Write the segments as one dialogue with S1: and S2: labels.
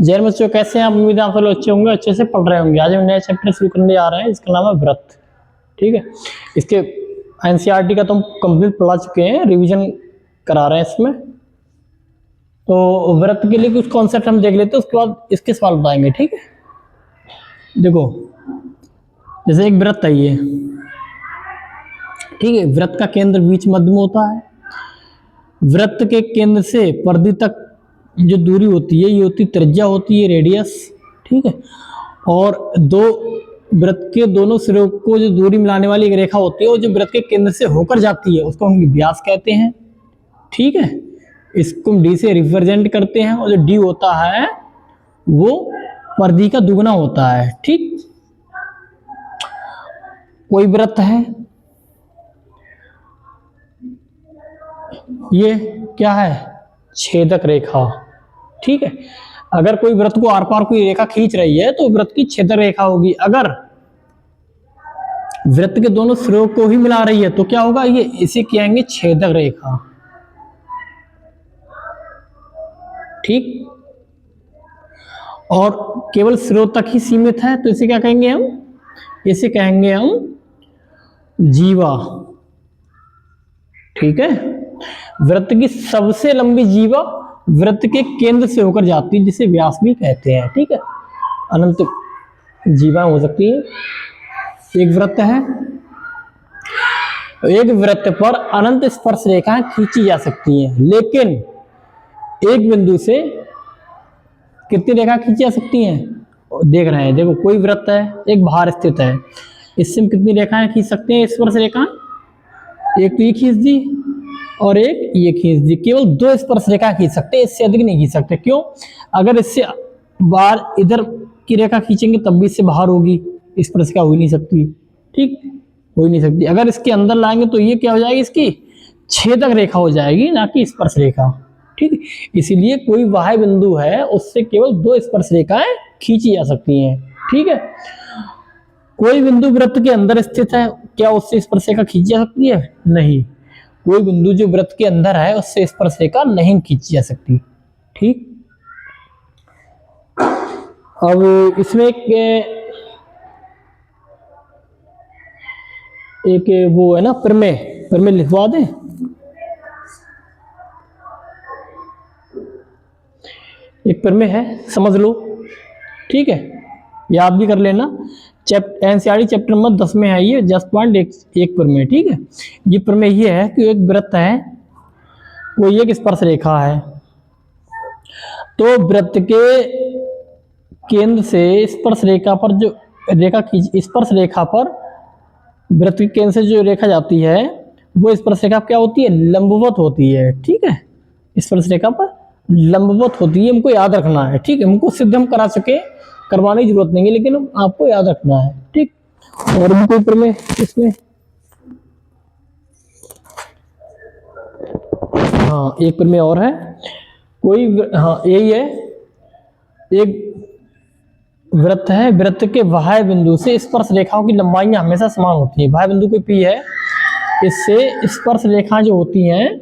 S1: जैन बच्चों कैसे हैं आप? उम्मीद है आप लोग अच्छे होंगे, अच्छे से पढ़ रहे होंगे। आज हम नया चैप्टर शुरू करने जा रहे हैं, इसका नाम है व्रत। ठीक है, इसके एनसीईआरटी का तो हम कंप्लीट पढ़ा चुके हैं, रिवीजन करा रहे हैं इसमें। तो व्रत के लिए कुछ कॉन्सेप्ट हम देख लेते हैं, उसके बाद इसके सवाल बताएंगे। ठीक है, देखो जैसे एक व्रत है ये, ठीक है। व्रत का केंद्र बीच मध्य में होता है। व्रत के केंद्र से परिधि तक जो दूरी होती है ये होती त्रिज्या होती है, रेडियस। ठीक है, और दो व्रत के दोनों सिरों को जो दूरी मिलाने वाली एक रेखा होती है वो जो व्रत के केंद्र से होकर जाती है उसको हम व्यास कहते हैं। ठीक है, इसको हम डी से रिप्रेजेंट करते हैं, और जो डी होता है वो परिधि का दुगना होता है। ठीक, कोई व्रत है, ये क्या है? छेदक रेखा। ठीक है, अगर कोई व्रत को आर पार कोई रेखा खींच रही है तो व्रत की छेदक रेखा होगी। अगर व्रत के दोनों सिरों को ही मिला रही है तो क्या होगा? ये इसे कहेंगे छेदक रेखा। ठीक, और केवल सिरों तक ही सीमित है तो इसे क्या कहेंगे हम? इसे कहेंगे हम जीवा। ठीक है, व्रत की सबसे लंबी जीवा व्रत के केंद्र से होकर जाती है, जिसे व्यास भी कहते हैं। ठीक है, अनंत जीवा हो सकती है। एक व्रत है, एक व्रत पर अनंत स्पर्श रेखाएं खींची जा सकती हैं, लेकिन एक बिंदु से कितनी रेखा खींची जा सकती हैं? देख रहे हैं, देखो कोई व्रत है, एक बाहर स्थित है, इससे हम कितनी रेखाएं खींच सकते हैं? स्पर्श रेखा एक तो ये खींच दी और एक ये खींच दी। केवल दो स्पर्श रेखा खींच सकते हैं, इससे अधिक नहीं खींच सकते। क्यों? अगर इससे बाहर इधर की रेखा खींचेंगे तब भी इससे बाहर होगी, स्पर्श रेखा हो ही नहीं सकती। ठीक, हो ही नहीं सकती। अगर इसके अंदर लाएंगे तो ये क्या हो जाएगी? इसकी छेदक रेखा हो जाएगी, ना कि स्पर्श रेखा। ठीक, इसीलिए कोई बाह्य बिंदु है उससे केवल दो स्पर्श रेखाएं खींची जा सकती हैं। ठीक है, कोई बिंदु व्रत के अंदर स्थित है, क्या उससे स्पर्श रेखा खींची जा सकती है? नहीं, कोई बिंदु जो व्रत के अंदर है उससे स्पर्श रेखा नहीं खींची जा सकती। ठीक, अब इसमें एक वो है ना प्रमेय, प्रमेय लिखवा दें। एक प्रमेय है, समझ लो। ठीक है, याद भी कर लेना। एनसीईआरटी चैप्टर नंबर 10 में है ये, 10.1 प्रमेय। ठीक है, ये प्रमेय ये है कि एक व्रत है, कोई एक स्पर्श रेखा है, तो व्रत के केंद्र से स्पर्श रेखा पर जो रेखा स्पर्श रेखा पर व्रत के केंद्र से जो रेखा जाती है वो स्पर्श रेखा क्या होती है? लंबवत होती है। ठीक है, स्पर्श रेखा पर लंबवत होती है, हमको याद रखना है। ठीक है, हमको सिद्ध हम करा सके, करवाने की जरूरत नहीं है, लेकिन आपको याद रखना है। ठीक, और भी कोई प्रमेय इसमें? हाँ, एक प्रमेय और है, कोई हाँ यही है, एक व्रत है, व्रत के बाह्य बिंदु से स्पर्श रेखाओं की लंबाइयां हमेशा समान होती है। बाह्य बिंदु कोई पी है, इससे स्पर्श रेखाएं जो होती हैं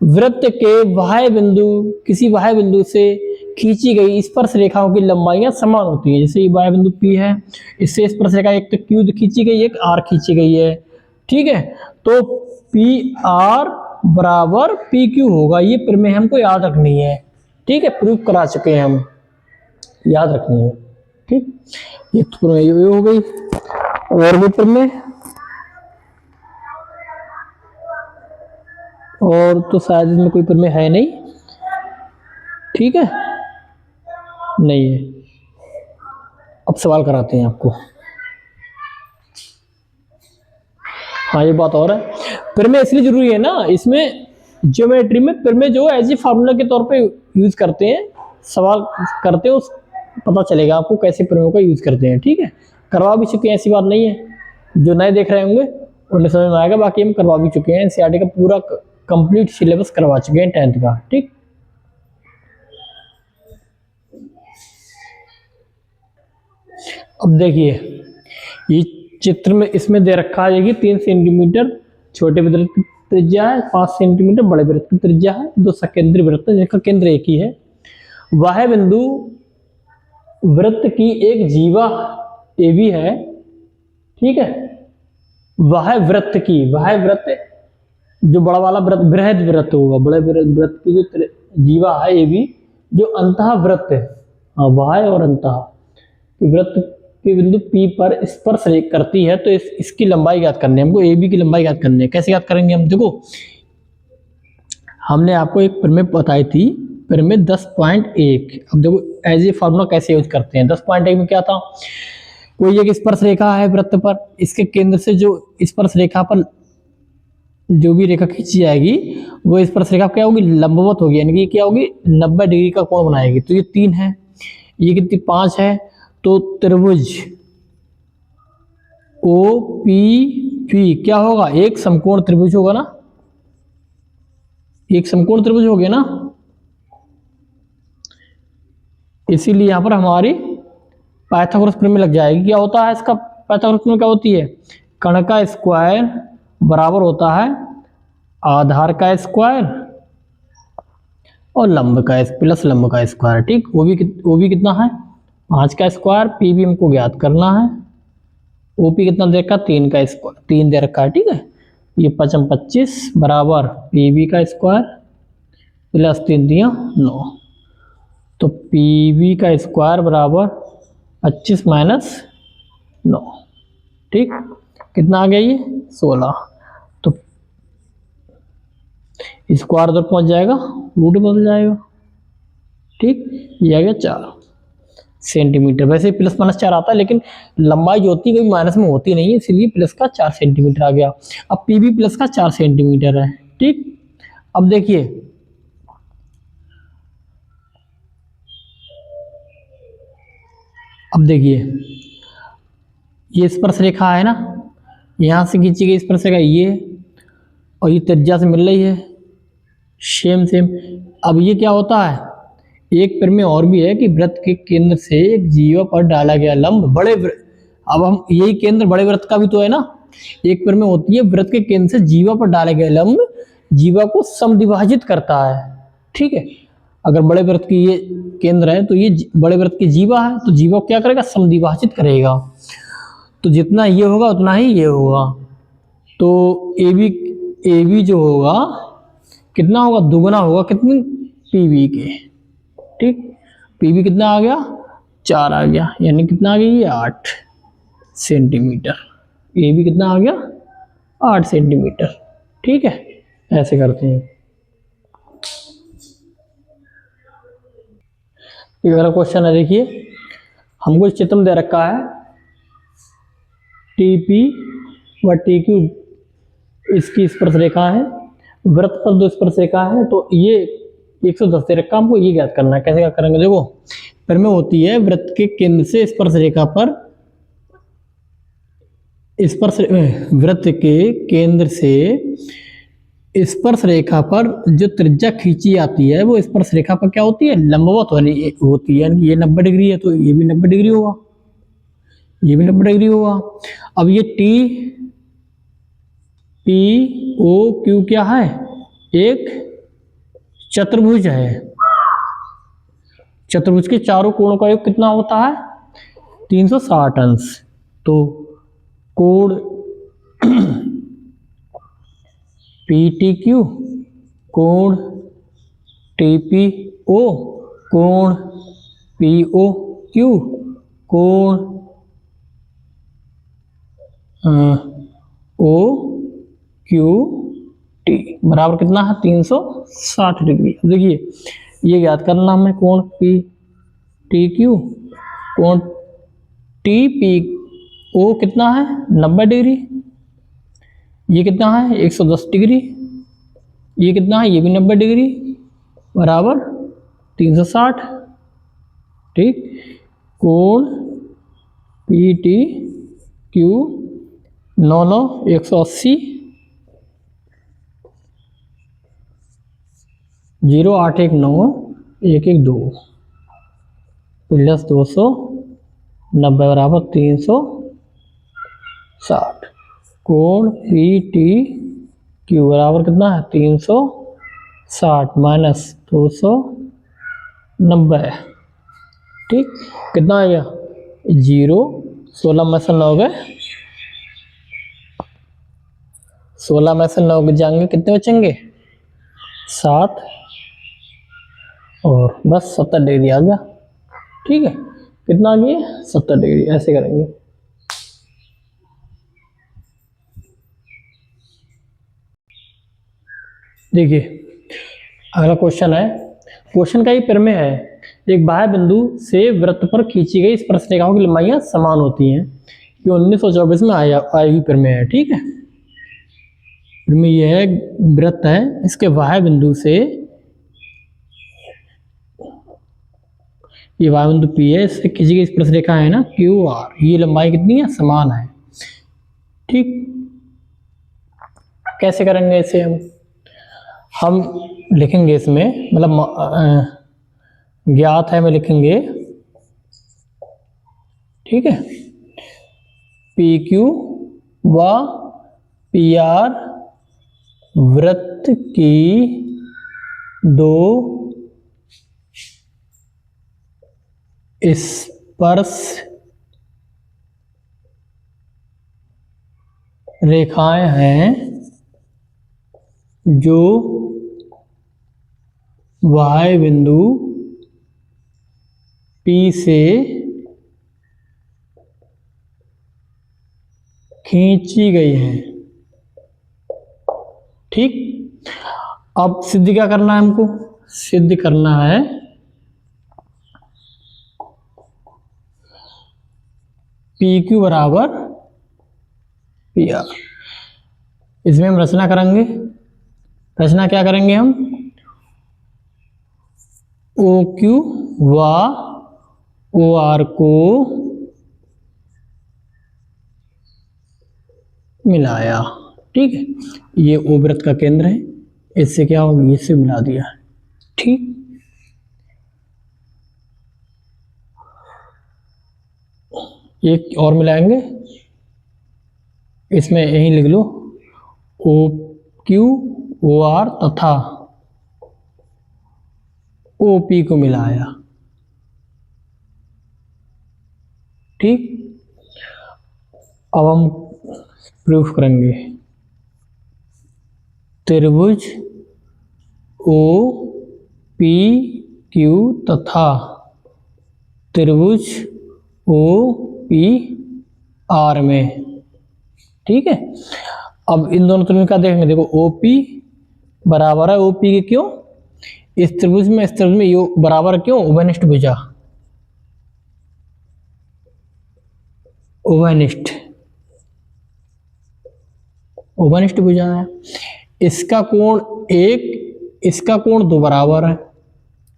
S1: व्रत के बाह्य बिंदु, किसी बाह्य बिंदु से खींची गई स्पर्श रेखाओं की लंबाइयां समान होती है। जैसे ये बाह्य बिंदु पी है, इससे स्पर्श रेखा एक तो क्यू खींची गई, एक आर खींची गई है। ठीक है, तो पी आर बराबर पी क्यू होगा। ये प्रमेय हमको याद रखनी है। ठीक है, प्रूफ करा चुके हैं हम, याद रखनी है। ठीक, ये तो प्रमेय हो गई। और भी प्रमेय, और तो शायद इसमें कोई प्रमेय है नहीं। ठीक है, नहीं है। अब सवाल कराते हैं आपको। हाँ, ये बात और है, प्रमेय इसलिए जरूरी है ना, इसमें ज्योमेट्री में प्रमेय जो एज ए फार्मूला के तौर पे यूज करते हैं, सवाल करते हो, पता चलेगा आपको कैसे प्रमेयों का यूज करते हैं। ठीक है, करवा भी चुके हैं, ऐसी बात नहीं है। जो नए देख रहे होंगे उन्हें समझ में आएगा, बाकी हम करवा भी चुके हैं। एनसीईआरटी का पूरा कंप्लीट सिलेबस करवा चुके हैं 10th का। ठीक, अब देखिए ये चित्र में इसमें दे रखा है कि 3 सेंटीमीटर छोटे वृत्त की त्रिज्या है, 5 सेंटीमीटर बड़े वृत्त की त्रिज्या है, 2 सकेंद्री वृत्त है जिनका केंद्र एक ही है, वह बिंदु वृत्त की एक जीवा AB है, ठीक है। वह वृत्त जो बड़ा वाला वृत्त, बृहद वृत्त होगा, बड़े वृत्त की जो जीवा है AB, जो अंतः वृत्त है, हाँ वह और अंतः वृत्त के बिंदु P पर स्पर्श करती है, तो इसकी लंबाई ज्ञात करनी है हमको, AB की लंबाई ज्ञात करनी है। कैसे ज्ञात करेंगे हम? देखो हमने आपको एक प्रमेय बताई थी, प्रमेय 10.1। अब देखो एज ए फार्मूला कैसे यूज करते हैं। 10.1 में क्या था, कोई एक स्पर्श रेखा है वृत्त पर, इसके केंद्र से जो स्पर्श रेखा पर जो भी रेखा खींची जाएगी वो स्पर्श रेखा क्या होगी, लंबवत होगी, यानी कि क्या होगी, 90 डिग्री का कोण बनाएगी। तो ये 3 है, ये कितनी 5 है, तो त्रिभुज OPP क्या होगा, एक समकोण त्रिभुज होगा ना, एक समकोण त्रिभुज हो गया ना। इसीलिए यहां पर हमारी पाइथागोरस प्रमेय लग जाएगी। क्या होता है इसका पाइथागोरस प्रमेय, क्या होती है, कर्ण का स्क्वायर बराबर होता है आधार का स्क्वायर और लंब का प्लस लंब का स्क्वायर, ठीक। वो भी कितना है, 5 का स्क्वायर। P भी हमको ज्ञात करना है। OP कितना दे रखा, 3 का स्क्वायर, 3 दे रखा है, ठीक है। ये 5 25 बराबर PB का स्क्वायर प्लस 3 दिया 9, तो PB का स्क्वायर बराबर 25 माइनस 9, ठीक। कितना आ गया ये 16, तो स्क्वायर उधर पहुंच जाएगा, रूट बदल जाएगा, ठीक। ये आ गया 4 सेंटीमीटर। वैसे प्लस माइनस 4 आता है, लेकिन लंबाई जो होती है कोई माइनस में होती नहीं है, इसलिए प्लस का 4 सेंटीमीटर आ गया। अब PB प्लस का 4 सेंटीमीटर है, ठीक। अब देखिए ये स्पर्श रेखा है ना, यहां से खींची गई स्पर्श रेखा ये, और ये त्रिज्या से मिल रही है, सेम। अब ये क्या होता है, एक प्रमेय और भी है कि वृत्त के केंद्र से एक जीवा पर डाला गया लंब अब हम यही केंद्र बड़े वृत्त का भी तो है ना। एक प्रमेय होती है वृत्त के केंद्र से जीवा पर डाला गया लंब जीवा को समद्विभाजित करता है, ठीक है। अगर बड़े वृत्त की ये केंद्र है तो ये बड़े वृत्त की जीवा है, तो जीवा को क्या करेगा, समद्विभाजित करेगा। तो जितना ये होगा उतना ही ये होगा, तो AB जो होगा कितना होगा, दुगना होगा कितनी, PB के, ठीक। PB कितना आ गया, 4 आ गया, यानी कितना आ गया ये 8 सेंटीमीटर। AB कितना आ गया, 8 सेंटीमीटर, ठीक है। ऐसे करते हैं। एक अगला क्वेश्चन है, देखिए हमको चित्र दे रखा है TP व TQ इसकी स्पर्श रेखा है, वृत्त पर 2 स्पर्श रेखा है, तो ये 110 दे रखा, हमको ये ज्ञात करना है। कैसे क्या करेंगे, देखो प्रमेय होती है वृत्त के केंद्र से स्पर्श रेखा पर वृत्त के केंद्र से स्पर्श रेखा पर जो त्रिज्या खींची जाती है वो स्पर्श रेखा पर क्या होती है, लंबवत होती है, यानी ये 90 डिग्री है तो ये भी 90 डिग्री होगा, ये भी 90 डिग्री होगा। अब ये TPOQ क्या है, एक चतुर्भुज है। चतुर्भुज के चारों कोणों का योग कितना होता है, 360 अंश। तो कोण PTQ, कोण TPO, कोण POQ, कोण OQT बराबर कितना है, 360 डिग्री। देखिए ये ज्ञात करना हमें, कोण PTQ, कोण TPO कितना है, 90 डिग्री, ये कितना है 110 डिग्री, ये कितना है, ये भी 90 डिग्री, बराबर 360, ठीक। कोण PTQ 9 9 180 0 8 1 9 1 1 2 प्लस 290 बराबर 360। कोण PTQ बराबर कितना है, 360 माइनस 290 90 है। ठीक, कितना आ गया 0, 16 में से 9 गए, 16 में से 9 जाएंगे, कितने बचेंगे 7, और बस 70 डिग्री आ गया। ठीक है, कितना आ गया 70 डिग्री। ऐसे करेंगे। देखिए अगला क्वेश्चन है, क्वेश्चन का ही प्रमेय है, एक बाह्य बिंदु से वृत्त पर खींची गई स्पर्शरेखाओं की लंबाइयां समान होती हैं। ये 1924 में आई हुई प्रमेय है। ठीक है, प्रमेय यह है, वृत्त है, इसके बाह्य बिंदु से, ये बाह्य बिंदु P है, इससे खींची गई स्पर्शरेखा है ना QR, ये लंबाई कितनी है समान है। ठीक, कैसे करेंगे इसे हम लिखेंगे इसमें, मतलब ज्ञात है में लिखेंगे। ठीक है, PQ व PR वृत्त की दो स्पर्श रेखाएं हैं जो बाह्य बिंदु P से खींची गई है। ठीक, अब सिद्ध क्या करना है हमको, सिद्ध करना है PQ बराबर PR। इसमें हम रचना करेंगे, रचना क्या करेंगे हम, OQ व OR को मिलाया। ठीक है, ये O वृत्त का केंद्र है, इससे क्या होगा, इससे मिला दिया। ठीक, एक और मिलाएंगे, इसमें यही लिख लो OQ OR तथा OP को मिलाया। ठीक, अब हम प्रूफ करेंगे, त्रिभुज OPQ तथा त्रिभुज OPR में। ठीक है, अब इन दोनों त्रिभुज का देखेंगे, देखो OP बराबर है OP के, क्यों, इस त्रिभुज में इस त्रिभुज में ये बराबर क्यों, उभयनिष्ठ भुजा, उभयनिष्ठ उभयनिष्ठ भुजा है। इसका कोण 1, इसका कोण 2 बराबर है,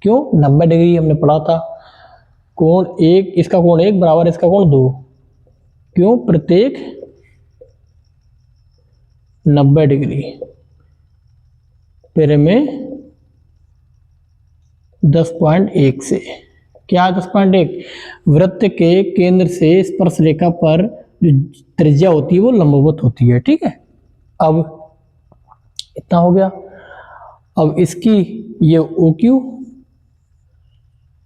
S1: क्यों 90 डिग्री हमने पढ़ा था, कोण 1, इसका कोण 1 बराबर, इसका कोण 2, क्यों प्रत्येक 90 डिग्री। फिर में 10.1 से क्या है 10.1, वृत्त के केंद्र से स्पर्श रेखा पर जो त्रिज्या होती है वो लंबवत होती है। ठीक है, अब इतना हो गया। अब इसकी ये OQ,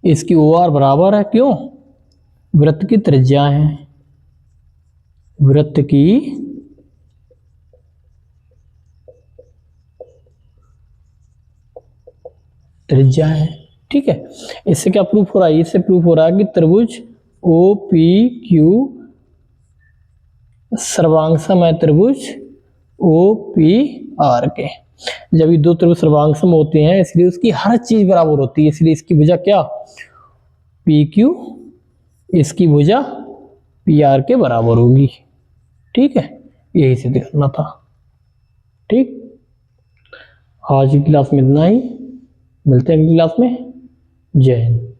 S1: इसकी OR बराबर है, क्यों वृत्त की त्रिज्या है, वृत्त की त्रिज्या है। ठीक है, इससे क्या प्रूफ हो रहा है, इससे प्रूफ हो रहा है कि त्रिभुज OPQ सर्वांगसम है त्रिभुज OPR के। जब ये दो त्रिभुज सर्वांगसम होते हैं इसलिए उसकी हर चीज बराबर होती है, इसलिए इसकी भुजा क्या PQ, इसकी भुजा PR के बराबर होगी। ठीक है, यही सिद्ध करना था। ठीक, आज की क्लास में इतना ही, मिलते हैं अगली क्लास में। जय हिंद।